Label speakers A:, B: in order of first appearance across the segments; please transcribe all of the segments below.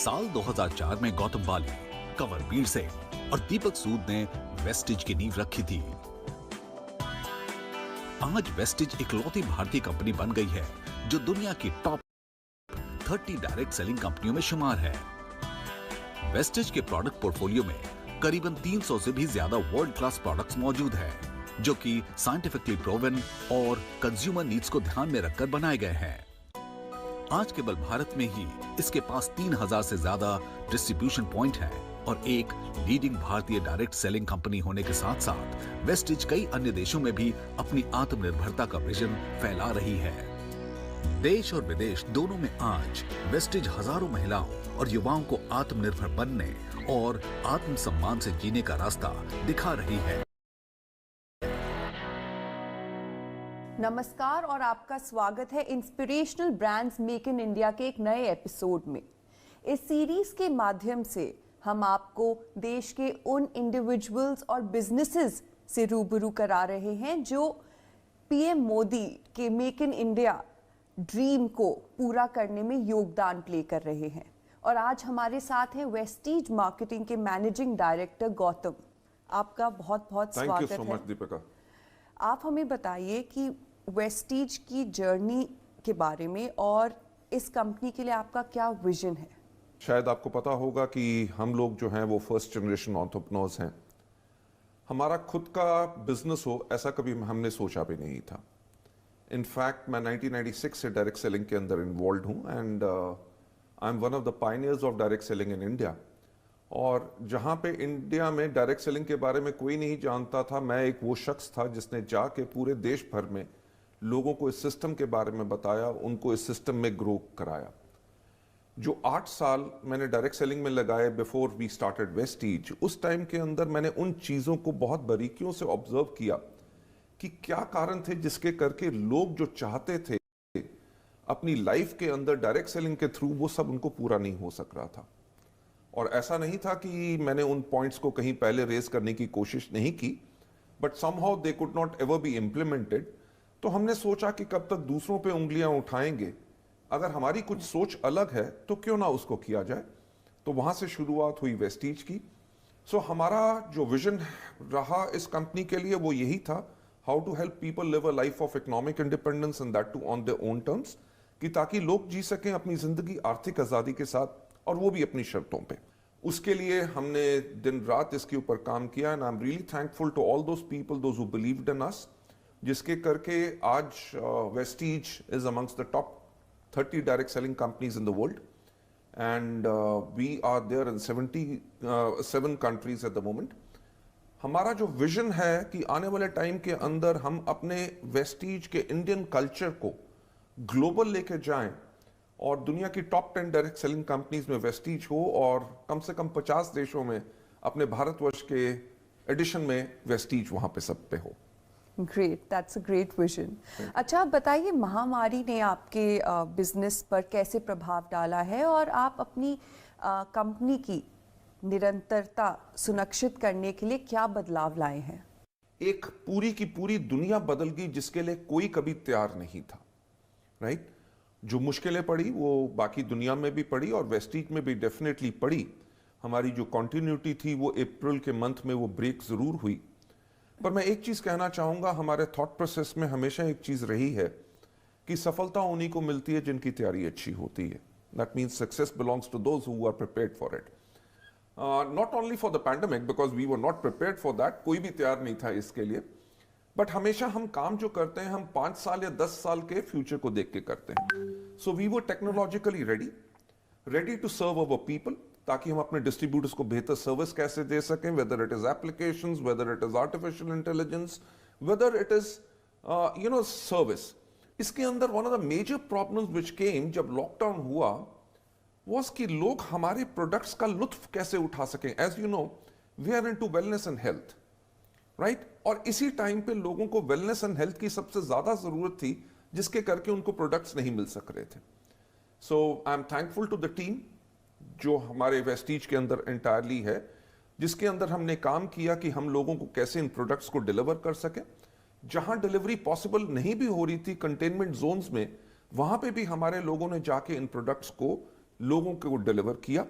A: साल 2004 में गौतम बाली, कंवरवीर सिंह और दीपक सूद ने वेस्टिज की नींव रखी थी। आज वेस्टिज इकलौती भारतीय कंपनी बन गई है जो दुनिया की टॉप 30 डायरेक्ट सेलिंग कंपनियों में शुमार है। वेस्टिज के प्रोडक्ट पोर्टफोलियो में करीबन 300 से भी ज्यादा वर्ल्ड क्लास प्रोडक्ट्स मौजूद हैं, जो कि साइंटिफिकली प्रूवन और कंज्यूमर नीड्स को ध्यान में रखकर बनाए गए हैं। आज केवल भारत में ही इसके पास 3000 से ज्यादा डिस्ट्रीब्यूशन पॉइंट हैं और एक लीडिंग भारतीय डायरेक्ट सेलिंग कंपनी होने के साथ साथ वेस्टिज कई अन्य देशों में भी अपनी आत्मनिर्भरता का विजन फैला रही है। देश और विदेश दोनों में आज वेस्टिज हजारों महिलाओं और युवाओं को आत्मनिर्भर बनने और आत्मसम्मान से जीने का रास्ता दिखा रही है।
B: नमस्कार और आपका स्वागत है inspirational brands make in India के एक नए एपिसोड में। इस सीरीज के माध्यम से हम आपको देश के उन इंडिविजुअल्स और बिजनेसेस से रूबरू करा रहे हैं जो पीएम मोदी के मेक इन इंडिया ड्रीम को पूरा करने में योगदान प्ले कर रहे हैं। और आज हमारे साथ हैं वेस्टिज मार्केटिंग के मैनेजिंग डायरेक्टर गौतम। आपका बहुत बहुत स्वागत है।
C: Thank you so much Deepika.
B: आप हमें बताइए कि वेस्टिज की जर्नी के बारे में और इस कंपनी के लिए आपका क्या विजन है।
C: शायद आपको पता होगा कि हम लोग जो हैं वो फर्स्ट जनरेशन एंटरप्रेन्योर्स हैं। हमारा खुद का बिजनेस हो ऐसा कभी हमने सोचा भी नहीं था। इनफैक्ट मैं 1996 से डायरेक्ट सेलिंग के अंदर इन्वॉल्व हूँ and I M one of the pioneers of direct selling in India. और जहाँ पे इंडिया में डायरेक्ट सेलिंग के बारे में कोई नहीं जानता था, मैं एक वो शख्स था जिसने जाके पूरे देश भर में लोगों को इस सिस्टम के बारे में बताया, उनको इस सिस्टम में ग्रो कराया। जो 8 साल मैंने डायरेक्ट सेलिंग में लगाए बिफोर वी स्टार्टेड वेस्टिज, उस टाइम के अंदर मैंने उन चीज़ों को बहुत बारीकियों से ऑब्जर्व किया कि क्या कारण थे जिसके करके लोग जो चाहते थे अपनी लाइफ के अंदर डायरेक्ट सेलिंग के थ्रू, वो सब उनको पूरा नहीं हो सक रहा था। और ऐसा नहीं था कि मैंने उन पॉइंट्स को कहीं पहले रेज करने की कोशिश नहीं की, but somehow they could not ever be implemented. तो हमने सोचा कि कब तक दूसरों पे उंगलियां उठाएंगे, अगर हमारी कुछ सोच अलग है तो क्यों ना उसको किया जाए। तो वहां से शुरुआत हुई वेस्टिज की। सो हमारा जो विजन रहा इस कंपनी के लिए वो यही था, how to help people live a life of economic independence and that too on their own terms, कि ताकि लोग जी सकें अपनी जिंदगी आर्थिक आजादी के साथ, और वो भी अपनी शर्तों पे। उसके लिए हमने दिन रात इसके ऊपर काम किया and I am really thankful to all those people those who believed in us, जिसके करके आज Vestige is amongst the top 30 direct selling companies in the world and we are there in 77 countries at the moment. हमारा जो vision है कि आने वाले time के अंदर हम अपने वेस्टिज के इंडियन कल्चर को ग्लोबल लेके जाएं और दुनिया की टॉप 10 डायरेक्ट सेलिंग कंपनीज में वेस्टिज हो और कम से कम 50 देशों में अपने भारतवर्ष के एडिशन में वेस्टिज वहां पे सब पे हो।
B: Great, that's a great vision. अच्छा, आप बताइए महामारी ने आपके बिजनेस पर कैसे प्रभाव डाला है और आप अपनी कंपनी की निरंतरता सुनिश्चित करने के लिए क्या बदलाव लाए हैं।
C: एक पूरी की पूरी दुनिया बदल गई जिसके लिए कोई कभी तैयार नहीं था, राइट? जो मुश्किलें पड़ी वो बाकी दुनिया में भी पड़ी और वेस्टिज में भी डेफिनेटली पड़ी। हमारी जो कॉन्टिन्यूटी थी वो अप्रैल के मंथ में वो ब्रेक जरूर हुई। पर मैं एक चीज कहना चाहूंगा, हमारे थॉट प्रोसेस में हमेशा एक चीज रही है कि सफलता उन्हीं को मिलती है जिनकी तैयारी अच्छी होती है। That means success belongs to those who are prepared for it, not only for the pandemic because we were not prepared for that, कोई भी तैयार नहीं था इसके लिए। बट हमेशा हम काम जो करते हैं हम 5 साल या 10 साल के फ्यूचर को देख के करते हैं। So we were technologically ready to serve our people, ताकि हम अपने डिस्ट्रीब्यूटर्स को बेहतर सर्विस कैसे दे सकें, whether it is applications, whether it is artificial intelligence, whether it is service. इसके अंदर one of the major problems which came जब लॉकडाउन हुआ वाज कि लोग हमारे प्रोडक्ट्स का लुत्फ कैसे उठा सकें। As you know we are into wellness and health, right? और इसी टाइम पे लोगों को वेलनेस एंड हेल्थ की सबसे ज्यादा जरूरत थी, जिसके करके उनको प्रोडक्ट्स नहीं मिल सक रहे थे। So I am thankful to the team जो हमारे वेस्टिज के अंदर एंटायरली है, जिसके अंदर हमने काम किया कि हम लोगों को कैसे इन प्रोडक्ट्स को डिलीवर कर सकें। जहां डिलीवरी पॉसिबल नहीं भी हो रही थी कंटेनमेंट जोन्स में, वहां पे भी हमारे लोगों ने जाके इन प्रोडक्ट्स को लोगों को डिलीवर किया।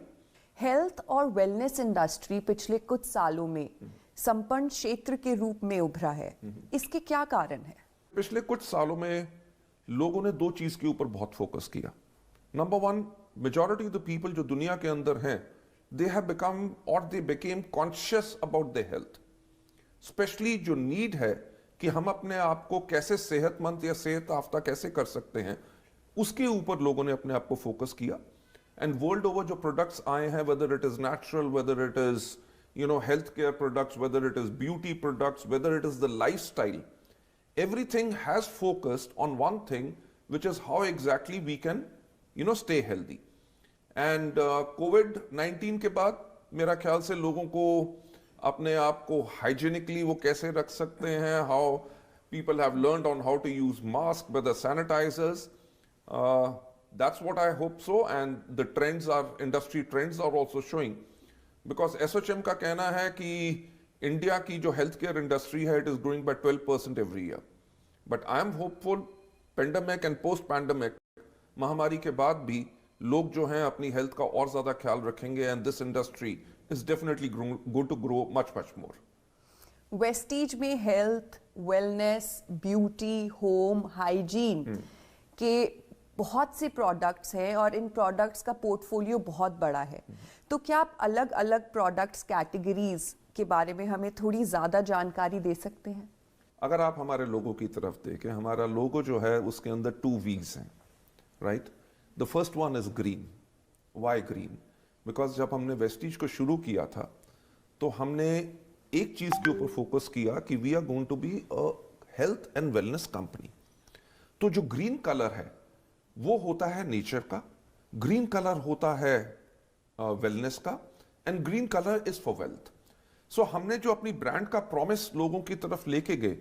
B: हेल्थ और वेलनेस इंडस्ट्री पिछले कुछ सालों में संपन्न क्षेत्र के रूप में उभरा है, इसके क्या कारण है?
C: पिछले कुछ सालों में लोगों ने दो चीज के ऊपर बहुत फोकस किया। Number one, majority of the people जो दुनिया के अंदर हैं, दे हैव बिकम और they became conscious about the health. Specially जो नीड है कि हम अपने आप को कैसे सेहतमंद या सेहत याफ्ता कैसे कर सकते हैं, उसके ऊपर लोगों ने अपने आप को फोकस किया। एंड वर्ल्ड ओवर जो प्रोडक्ट्स आए हैं, weather it is natural, weather it is health care products, weather it is beauty products, weather it is the lifestyle, everything has focused on one thing, which is how exactly we can stay healthy. And COVID-19 के बाद मेरा ख्याल से लोगों को अपने आप को हाइजीनिकली वो कैसे रख सकते हैं, how people have learned on how to use mask, whether sanitizers, that's what I hope so. And the trends are, industry trends are also showing, because SHM का कहना है कि इंडिया की जो हेल्थ केयर इंडस्ट्री है, it is growing by 12% every year. But I am hopeful pandemic and post pandemic महामारी के बाद भी लोग जो हैं अपनी हेल्थ का और ज्यादा ख्याल रखेंगे, and this industry is definitely going to grow much more.
B: Vestige में health, wellness, beauty, home, hygiene के बहुत से प्रोडक्ट्स हैं और इन प्रोडक्ट्स का पोर्टफोलियो बहुत बड़ा है। तो क्या आप अलग अलग प्रोडक्ट्स कैटेगरीज के बारे में हमें थोड़ी ज्यादा जानकारी दे सकते हैं?
C: अगर आप हमारे लोगो की तरफ देखें, हमारा लोगो जो है उसके अंदर 2 V's हैं, right? The first one is green. Why green? Because जब हमने वेस्टीज को शुरू किया था तो हमने एक चीज के ऊपर फोकस किया कि we are going to be a health and wellness company. तो जो ग्रीन कलर है वो होता है नेचर का, ग्रीन कलर होता है वेलनेस का, and green colour is for wealth. So हमने जो अपनी ब्रांड का प्रॉमिस लोगों की तरफ लेके गए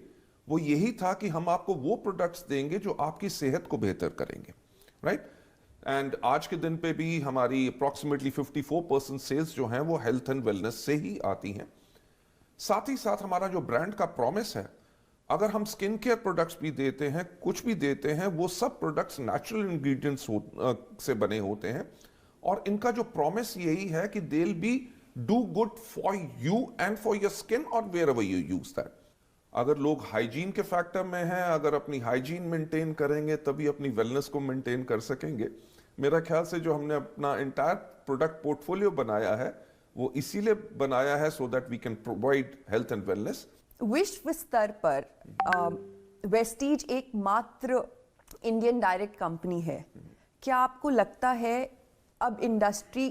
C: वो यही था कि हम आपको वो प्रोडक्ट्स देंगे जो आपकी सेहत को बेहतर करेंगे, राइट? एंड आज के दिन पे भी हमारी अप्रॉक्सीमेटली 54% सेल्स जो हैं वो हेल्थ एंड वेलनेस से ही आती हैं। साथ ही साथ हमारा जो ब्रांड का प्रॉमिस है, अगर हम स्किन केयर प्रोडक्ट्स भी देते हैं, कुछ भी देते हैं, वो सब प्रोडक्ट्स नेचुरल इंग्रेडिएंट्स से बने होते हैं, और इनका जो प्रॉमिस यही है कि they will be do good for you and for your skin और wherever you use that. अगर लोग हाइजीन के फैक्टर में हैं, अगर अपनी हाइजीन मेंटेन करेंगे तभी अपनी वेलनेस को मेंटेन कर सकेंगे। मेरा ख्याल से जो हमने अपना एंटायर प्रोडक्ट पोर्टफोलियो बनाया है वो इसीलिए बनाया है so that we can provide health and wellness.
B: विश्व स्तर पर वेस्टीज एकमात्र इंडियन डायरेक्ट कंपनी है। क्या आपको लगता है अब इंडस्ट्री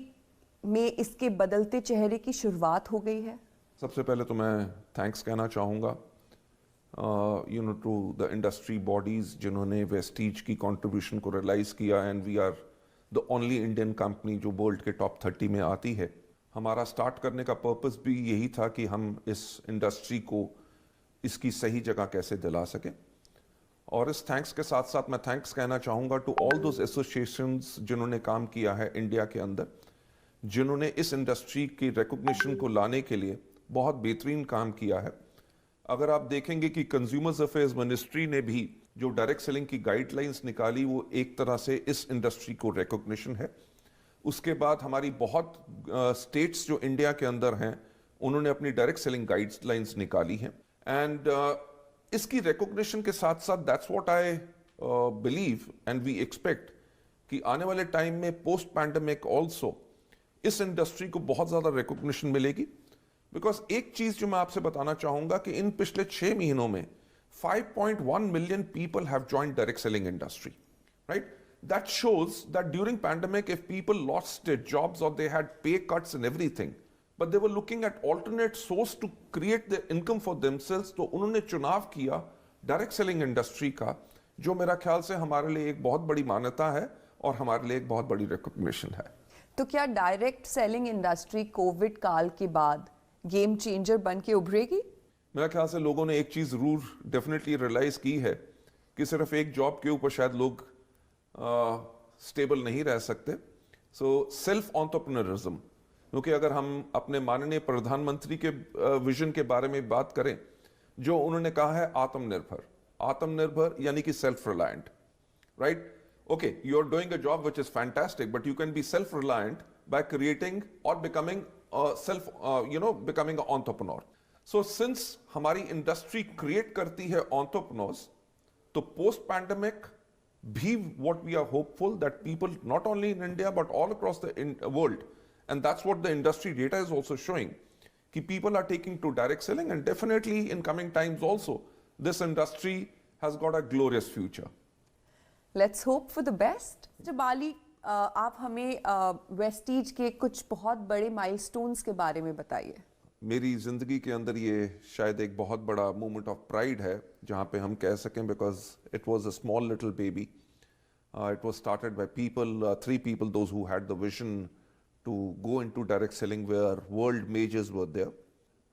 B: में इसके बदलते चेहरे की शुरुआत हो गई है?
C: सबसे पहले तो मैं थैंक्स कहना चाहूँगा टू द इंडस्ट्री बॉडीज जिन्होंने वेस्टीज की कंट्रीब्यूशन को रियलाइज किया, and we are the only Indian company जो वर्ल्ड के टॉप 30 में आती है। हमारा स्टार्ट करने का पर्पस भी यही था कि हम इस इंडस्ट्री को इसकी सही जगह कैसे दिला सकें। और इस थैंक्स के साथ साथ मैं थैंक्स कहना चाहूँगा टू ऑल दोज एसोसिएशंस जिन्होंने काम किया है इंडिया के अंदर, जिन्होंने इस इंडस्ट्री की रिकॉग्निशन को लाने के लिए बहुत बेहतरीन काम किया है। अगर आप देखेंगे कि कंज्यूमर्स अफेयर्स मिनिस्ट्री ने भी जो डायरेक्ट सेलिंग की गाइडलाइंस निकाली वो एक तरह से इस इंडस्ट्री को रिकॉग्निशन है। उसके बाद हमारी बहुत स्टेट्स जो इंडिया के अंदर हैं उन्होंने अपनी डायरेक्ट सेलिंग गाइडलाइंस निकाली हैं, एंड इसकी रिकॉग्निशन के साथ साथ that's what I believe and we expect कि आने वाले टाइम में पोस्ट पैंडेमिक ऑल्सो इस इंडस्ट्री को बहुत ज्यादा रिकॉग्निशन मिलेगी। बिकॉज एक चीज जो मैं आपसे बताना चाहूंगा कि इन पिछले 6 महीनों में 5.1 million people have joined direct selling industry, right? That shows that during pandemic, if people lost their jobs or they had pay cuts and everything, but they were looking at alternate source to create their income for themselves, तो उन्होंने चुनाव किया direct selling industry का, जो मेरा ख्याल से हमारे लिए एक बहुत बड़ी मान्यता है और हमारे लिए एक बहुत बड़ी रिकॉग्निशन है।
B: तो क्या डायरेक्ट सेलिंग इंडस्ट्री कोविड काल के बाद गेम चेंजर बन के उभरेगी?
C: मेरा ख्याल से लोगों ने एक चीज जरूर डेफिनेटली रियलाइज की है कि सिर्फ एक जॉब के ऊपर शायद लोग स्टेबल नहीं रह सकते। सो सेल्फ एंटरप्रेन्योरिज्म, क्योंकि अगर हम अपने माननीय प्रधानमंत्री के विजन के बारे में बात करें, जो उन्होंने कहा है आत्मनिर्भर, आत्मनिर्भर यानी कि self reliant, right? okay, you're doing a job which is fantastic, but you can be self-reliant by creating or becoming becoming an entrepreneur. So since हमारी industry create करती है entrepreneurs, तो post pandemic भी what we are hopeful that people not only in India but all across the world, and that's what the industry data is also showing, कि people are taking to direct selling, and definitely in coming times also this industry has got a glorious future.
B: Let's hope for the best. Jabali, आप हमें Vestige के कुछ बहुत बड़े milestones के बारे में बताइए।
C: मेरी ज़िंदगी के अंदर ये शायद एक बहुत बड़ा मोमेंट ऑफ प्राइड है जहाँ पे हम कह सकें, because it was a small little baby, it was started by people, 3 people those who had the vision to go into direct selling where world majors were there.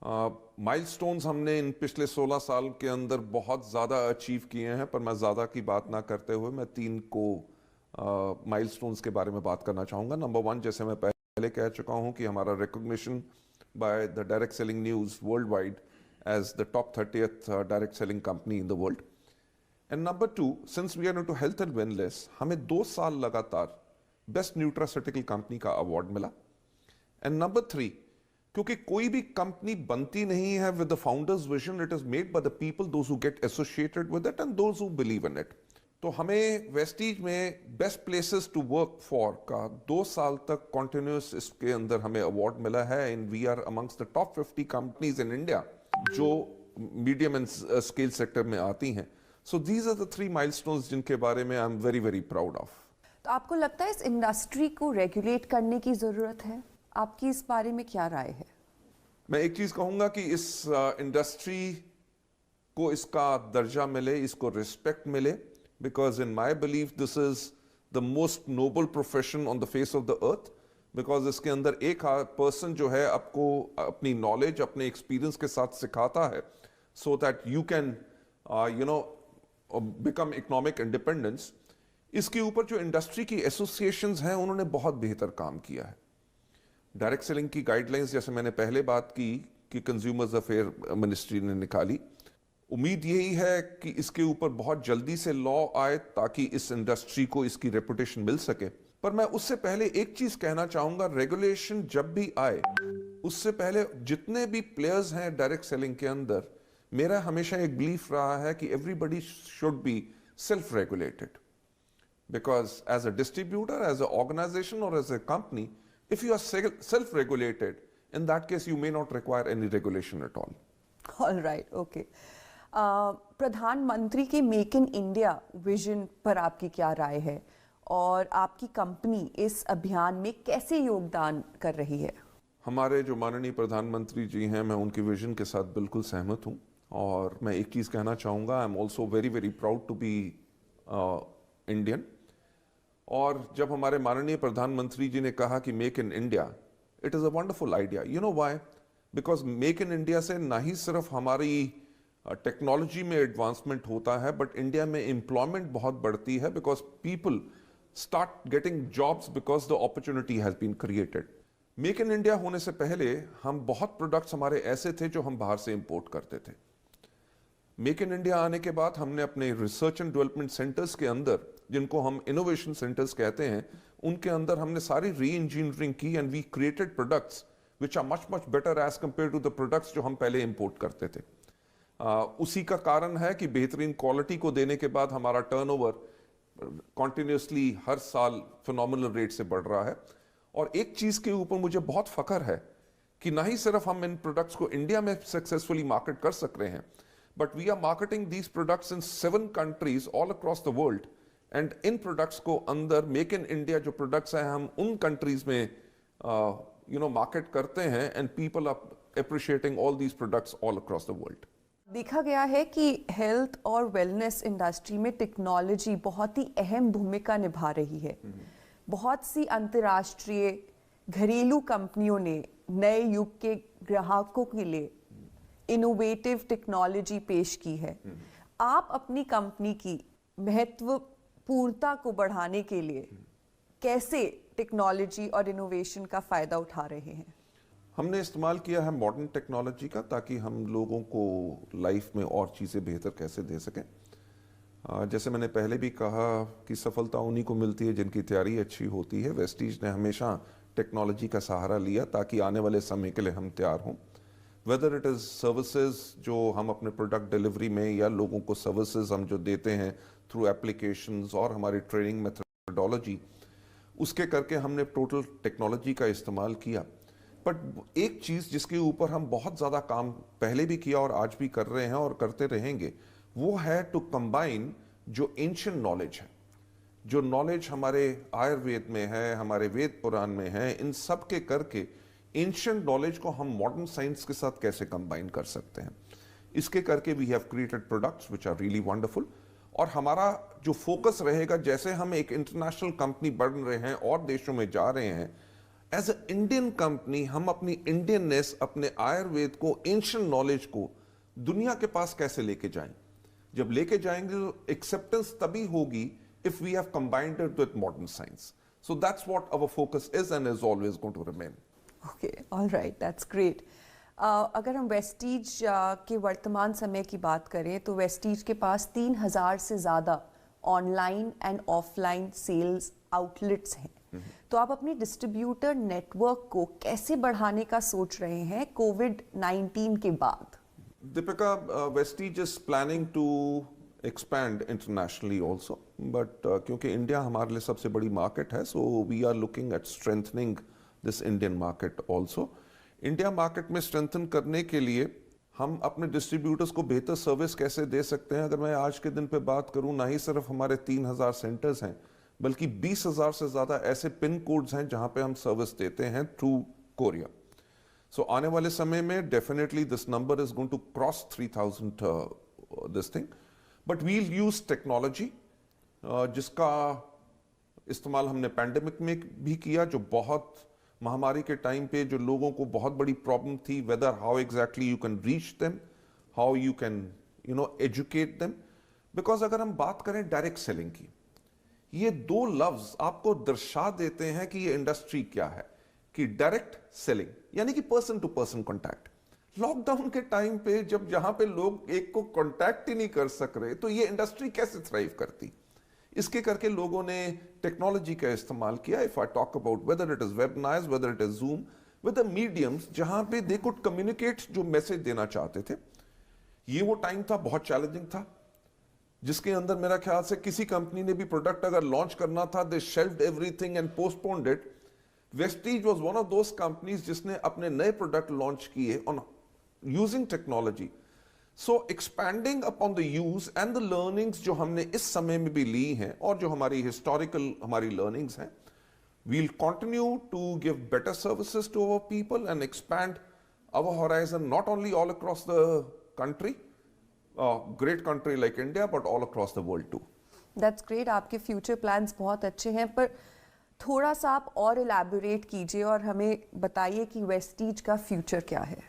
C: Milestones हमने इन पिछले 16 साल के अंदर बहुत ज़्यादा अचीव किए हैं, पर मैं ज़्यादा की बात ना करते हुए मैं 3 को माइलस्टोन्स के बारे में बात करना चाहूँगा। नंबर 1, जैसे मैं पहले कह चुका हूँ कि हमारा recognition by the direct selling news world wide as the top 30th direct selling company in the world. And number 2, since we are into health and wellness, हमें 2 साल लगातार बेस्ट न्यूट्रास्यूटिकल कंपनी का अवार्ड मिला। And number 3, क्योंकि कोई भी कंपनी बनती नहीं है with the founders vision, it is made by the people those who get associated with it and those who believe in it. तो हमें वेस्टीज में best places to work for का 2 साल तक कॉन्टिन्यूस इसके अंदर हमें अवार्ड मिला है, and we are amongst the top 50 companies in India जो मीडियम एंड स्केल सेक्टर में आती हैं। So these are the 3 milestones जिनके बारे में I am very very proud of.
B: तो आपको लगता है इस इंडस्ट्री को रेगुलेट करने की ज़रूरत है? आपकी इस बारे में क्या राय है?
C: मैं एक चीज़ कहूँगा कि इस इंडस्ट्री को इसका दर्जा मिले, इसको रिस्पेक्ट मिले, because in my believe this is the most noble profession on the face of the earth, because इसके अंदर एक पर्सन जो है आपको अपनी नॉलेज अपने एक्सपीरियंस के साथ सिखाता है so that you can become economic independence. इसके ऊपर जो इंडस्ट्री की एसोसिएशंस हैं उन्होंने बहुत बेहतर काम किया है। डायरेक्ट सेलिंग की गाइडलाइंस, जैसे मैंने पहले बात की कि कंज्यूमर्स अफेयर मिनिस्ट्री ने निकाली, उम्मीद यही है कि इसके ऊपर बहुत जल्दी से लॉ आए ताकि इस इंडस्ट्री को इसकी रेपुटेशन मिल सके। पर मैं उससे पहले एक चीज कहना चाहूंगा, रेगुलेशन जब भी आए उससे पहले जितने भी प्लेयर्स हैं डायरेक्ट सेलिंग के अंदर, मेरा हमेशा एक बिलीफ रहा है कि everybody should be self regulated, because as a distributor, as an organization or as a company, if you are self-regulated, in that case you may not require any regulation at all.
B: All right, okay. प्रधानमंत्री के make in India vision पर आपकी क्या राय है और आपकी company इस अभियान में कैसे योगदान कर रही है?
C: हमारे जो माननीय प्रधानमंत्री जी हैं, मैं उनकी विजन के साथ बिल्कुल सहमत हूँ, और मैं एक चीज़ कहना चाहूँगा, I am also very very proud to be Indian. और जब हमारे माननीय प्रधानमंत्री जी ने कहा कि make in India, it is a wonderful idea. You know why? Because make in India से ना ही सिर्फ हमारी टेक्नोलॉजी में एडवांसमेंट होता है, बट इंडिया में एम्प्लॉयमेंट बहुत बढ़ती है, because people start getting jobs because the opportunity has been created. Make in India होने से पहले हम बहुत प्रोडक्ट्स हमारे ऐसे थे जो हम बाहर से इंपोर्ट करते थे। मेक इन इंडिया आने के बाद हमने अपने रिसर्च एंड डेवलपमेंट सेंटर्स के अंदर, जिनको हम इनोवेशन सेंटर्स कहते हैं, उनके अंदर हमने सारी री इंजीनियरिंग की, and we created products which are much much better as compare to the products जो हम पहले इंपोर्ट करते थे। उसी का कारण है कि बेहतरीन क्वालिटी को देने के बाद हमारा टर्नओवर कॉन्टिन्यूसली हर साल फिनोमिनल रेट से बढ़ रहा है। और एक चीज़ के ऊपर मुझे बहुत फख्र है कि ना ही सिर्फ हम इन प्रोडक्ट्स को इंडिया में सक्सेसफुली मार्केट कर सक रहे हैं, but we are marketing these products in 7 countries all across the world, and इन प्रोडक्ट्स को अंदर मेक इन इंडिया जो प्रोडक्ट्स हैं हम उन कंट्रीज में मार्केट करते हैं, and people are appreciating all these products all across the world.
B: देखा गया है कि हेल्थ और वेलनेस इंडस्ट्री में टेक्नोलॉजी बहुत ही अहम भूमिका निभा रही है। बहुत सी अंतर्राष्ट्रीय घरेलू कंपनियों ने नए युग के ग्राहकों के लिए इनोवेटिव टेक्नोलॉजी पेश की है। आप अपनी कंपनी की महत्वपूर्णता को बढ़ाने के लिए कैसे टेक्नोलॉजी और इनोवेशन का फायदा उठा रहे हैं?
C: हमने इस्तेमाल किया है मॉडर्न टेक्नोलॉजी का, ताकि हम लोगों को लाइफ में और चीज़ें बेहतर कैसे दे सकें। जैसे मैंने पहले भी कहा कि सफलता उन्हीं को मिलती है जिनकी तैयारी अच्छी होती है। वेस्टीज ने हमेशा टेक्नोलॉजी का सहारा लिया ताकि आने वाले समय के लिए हम तैयार हों। वेदर इट इज़ सर्विसेज जो हम अपने प्रोडक्ट डिलीवरी में या लोगों को सर्विसेज हम जो देते हैं थ्रू एप्लीकेशंस और हमारी ट्रेनिंग मेथडोलॉजी, उसके करके हमने टोटल टेक्नोलॉजी का इस्तेमाल किया। बट एक चीज़ जिसके ऊपर हम बहुत ज़्यादा काम पहले भी किया और आज भी कर रहे हैं और करते रहेंगे, वो है टू कंबाइन जो एंशिएंट नॉलेज है, जो नॉलेज हमारे आयुर्वेद में है, हमारे वेद पुराण में है, इन सब के करके एंशिएंट नॉलेज को हम मॉडर्न साइंस के साथ कैसे कंबाइन कर सकते हैं। इसके करके we have created products which are really wonderful. और हमारा जो फोकस रहेगा, जैसे हम एक इंटरनेशनल कंपनी बन रहे हैं और देशों में जा रहे हैं, एज अ इंडियन कंपनी हम अपनी इंडियननेस, अपने आयुर्वेद को, एंशिएंट नॉलेज को दुनिया के पास कैसे लेके जाएं। जब लेके जाएंगे तो एक्सेप्टेंस तभी होगी if we have combined it with modern science. So that's what our focus is and is always going to remain.
B: Okay, alright, that's great. अगर हम वेस्टीज के वर्तमान समय की बात करें तो वेस्टीज के पास 3000 से ज़्यादा online and offline sales outlets हैं। तो आप अपनी डिस्ट्रीब्यूटर नेटवर्क को कैसे बढ़ाने का सोच रहे हैं कोविड-19 के बाद?
C: Deepika, Vestige is planning to expand internationally also, but क्योंकि इंडिया हमारे लिए सबसे बड़ी मार्केट है, so we are looking at strengthening this Indian market also. India market में स्ट्रेंथन करने के लिए हम अपने डिस्ट्रीब्यूटर्स को बेहतर सर्विस कैसे दे सकते हैं। अगर मैं आज के दिन पे बात करूं, ना ही सिर्फ हमारे 3000 सेंटर्स हैं, बल्कि 20,000 से ज़्यादा ऐसे पिन कोड्स हैं जहां पे हम सर्विस देते हैं थ्रू कोरिया। सो आने वाले समय में definitely this number is going to cross 3000 this thing, but we'll use technology जिसका इस्तेमाल हमने पैंडेमिक में भी किया, जो बहुत महामारी के टाइम पे जो लोगों को बहुत बड़ी प्रॉब्लम थी, whether how exactly you can reach them, how you can educate them. Because अगर हम बात करें डायरेक्ट सेलिंग की, ये दो लफ्ज आपको दर्शा देते हैं कि ये इंडस्ट्री क्या है, कि डायरेक्ट सेलिंग यानी कि person to person contact. Lockdown के टाइम पे जब जहां पे लोग एक को कॉन्टैक्ट ही नहीं कर सक रहे, तो ये इंडस्ट्री कैसे थ्राइव करती। इसके करके लोगों ने टेक्नोलॉजी का इस्तेमाल किया। If I talk about whether it is webinars, whether it is Zoom, with the mediums जहां पे दे कुड कम्युनिकेट जो मैसेज देना चाहते थे। ये वो टाइम था, बहुत चैलेंजिंग था, जिसके अंदर मेरा ख्याल से किसी कंपनी ने भी प्रोडक्ट अगर लॉन्च करना था, they shelved everything and postponed it. Vestige was one of those companies जिसने अपने नए प्रोडक्ट लॉन्च किए on using technology. So expanding upon the use and the learnings जो हमने इस समय में भी ली हैं और जो हमारी हिस्टोरिकल हमारी लर्निंग्स हैं, we'll continue to give better services to our people and expand our horizon not only all across the country, great country like India, but all across the world too.
B: That's great. आपके future plans बहुत अच्छे हैं, पर थोड़ा सा आप और elaborate कीजिए और हमें बताइए कि वेस्टीज का फ्यूचर क्या है।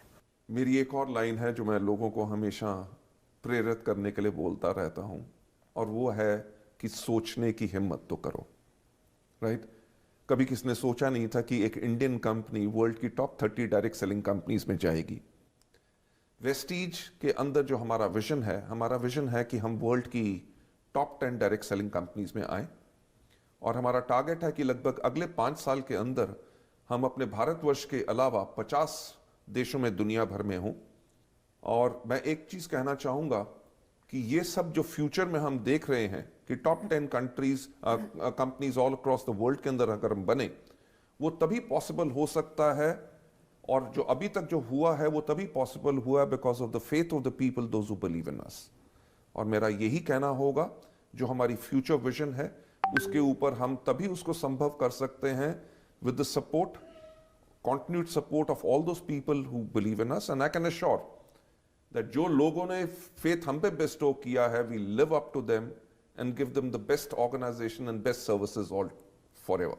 C: मेरी एक और लाइन है जो मैं लोगों को हमेशा प्रेरित करने के लिए बोलता रहता हूं, और वो है कि सोचने की हिम्मत तो करो। राइट? कभी किसने सोचा नहीं था कि एक इंडियन कंपनी वर्ल्ड की टॉप 30 डायरेक्ट सेलिंग कंपनीज में जाएगी। वेस्टीज के अंदर जो हमारा विजन है कि हम वर्ल्ड की टॉप 10 डायरेक्ट सेलिंग कंपनीज में आए, और हमारा टारगेट है कि लगभग अगले 5 साल के अंदर हम अपने भारतवर्ष के अलावा 50 देशों में दुनिया भर में हों। और मैं एक चीज कहना चाहूंगा कि ये सब जो फ्यूचर में हम देख रहे हैं कि top 10 companies all across the world के अंदर अगर हम बने, वो तभी पॉसिबल हो सकता है, और जो अभी तक जो हुआ है वो तभी पॉसिबल हुआ because of the faith of the people, those who believe in us. और मेरा यही कहना होगा, जो हमारी फ्यूचर विजन है उसके ऊपर हम तभी उसको संभव कर सकते हैं with the support, continued support of all those people who believe in us. And I can assure that जो लोगों ने फेथ हम पे बेस्टो किया है, we live up to them and give them the best organisation and best services all forever.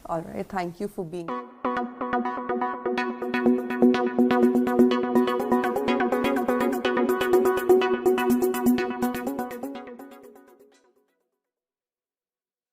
B: Alright, thank you for being